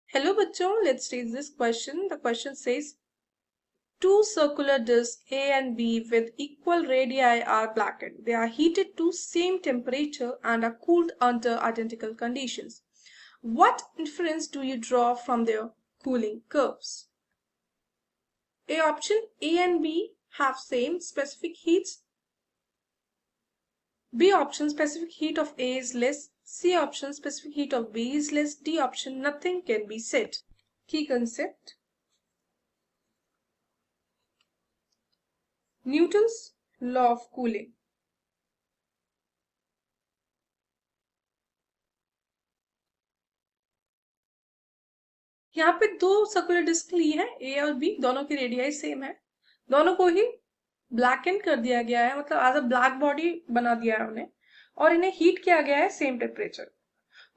Hello बच्चों, let's read this question. The question says, two circular discs A and B with equal radii are blackened. They are heated to same temperature and are cooled under identical conditions. What inference do you draw from their cooling curves? A option, A and B have same specific heats. B option, specific heat of A is less. C option, specific heat of B is less. D option, nothing can be said. Key concept: Newton's law of cooling. यहाँ पे दो circular disc ली है, ए और B, दोनों की radii same है, दोनों को ही ब्लैक एंड कर दिया गया है, मतलब एज अ ब्लैक बॉडी बना दिया है उन्हें, और इन्हें हीट किया गया है सेम टेम्परेचर,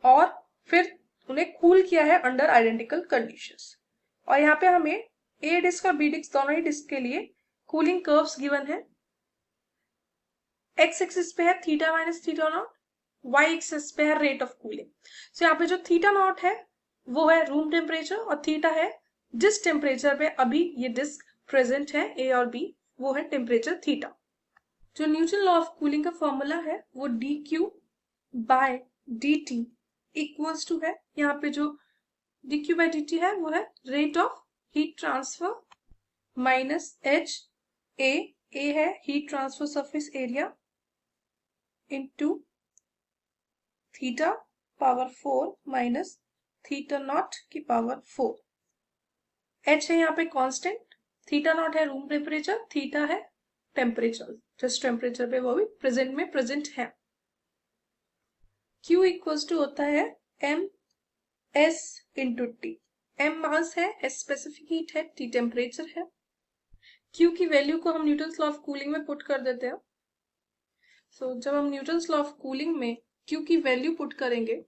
और फिर उन्हें कूल किया है अंडर आइडेंटिकल कंडीशंस। और यहाँ पे हमें ए डिस्क और बी डिस्क दोनों ही डिस्क के लिए कूलिंग कर्व्स गिवन है। एक्स एक्सिस पे है theta minus theta nought, Y axis पे है रेट ऑफ कूलिंग। सो यहाँ पे जो थीटा नॉट है वो है रूम टेम्परेचर, और थीटा है जिस टेम्परेचर पे अभी ये डिस्क प्रेजेंट है ए और बी, वो है टेम्परेचर थीटा। जो न्यूटन लॉ ऑफ कूलिंग का फॉर्मूला है वो D Q by D T equals to है, यहाँ पे जो D Q by D T है वो है rate of heat transfer minus H A है heat transfer surface area into theta power 4 minus theta naught की पावर 4। एच है यहाँ पे कांस्टेंट, थीटा नॉट है रूम टेम्परेचर, थीटा है टेम्परेचर, जिस टेम्परेचर पे वो भी प्रेजेंट में प्रेजेंट है। Q इक्वल्स टू होता है M S into T. M mass है, एस स्पेसिफिक हीट है, टी टेम्परेचर है। Q की वैल्यू को हम न्यूटन्स लॉ ऑफ कूलिंग में पुट कर देते हैं। सो जब हम न्यूटन्स लॉ ऑफ कूलिंग में Q की वैल्यू पुट करेंगे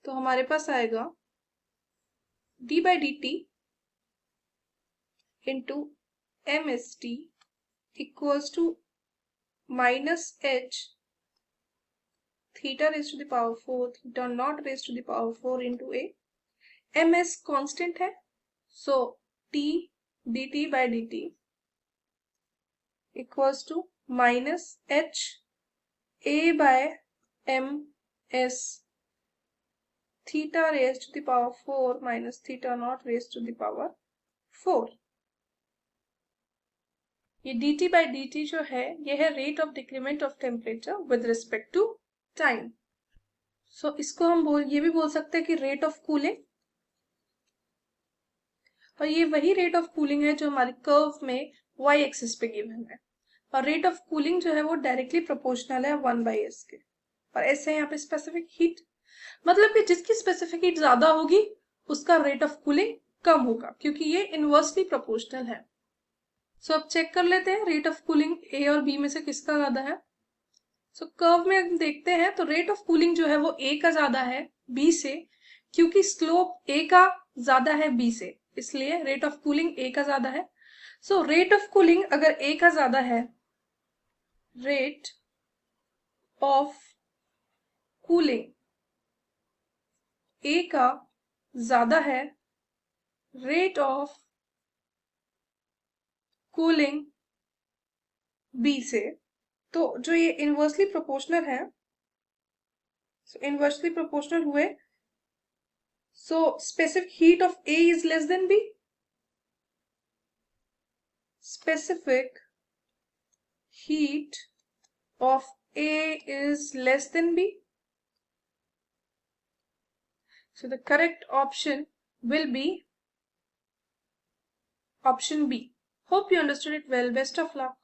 तो हमारे पास आएगा D by D T into M S T equals to minus H theta raise to the power 4 theta naught raise to the power 4 into A. M S constant है, so T D T by D T equals to minus H A by M S theta raise to the power 4 minus theta naught raise to the power 4। ये dt by dt जो है ये है rate of decrement of temperature with respect to time. So इसको हम ये भी बोल सकते हैं कि रेट ऑफ कूलिंग, और ये वही रेट ऑफ कूलिंग है जो हमारे कर्व में y एक्सिस पे गिवन है, और रेट ऑफ कूलिंग जो है वो डायरेक्टली प्रोपोर्शनल है 1/s के, और s है यहाँ पे स्पेसिफिक हीट, मतलब कि जिसकी स्पेसिफिक हीट ज्यादा होगी उसका रेट ऑफ कूलिंग कम होगा, क्योंकि ये इनवर्सली प्रोपोर्शनल है। सो अब चेक कर लेते हैं रेट ऑफ कूलिंग ए और बी में से किसका ज्यादा है। सो कर्व में हम देखते हैं तो रेट ऑफ कूलिंग जो है वो ए का ज्यादा है बी से, क्योंकि स्लोप ए का ज्यादा है बी से, इसलिए रेट ऑफ कूलिंग ए का ज्यादा है। सो रेट ऑफ कूलिंग अगर ए का ज्यादा है, रेट ऑफ कूलिंग ए का ज्यादा है रेट ऑफ कूलिंग बी से, तो जो ये इनवर्सली प्रोपोर्शनल है, इनवर्सली प्रोपोर्शनल हुए, so specific heat of A is less than B, specific heat of A is less than B. So the correct option will be option B. Hope you understood it well. Best of luck.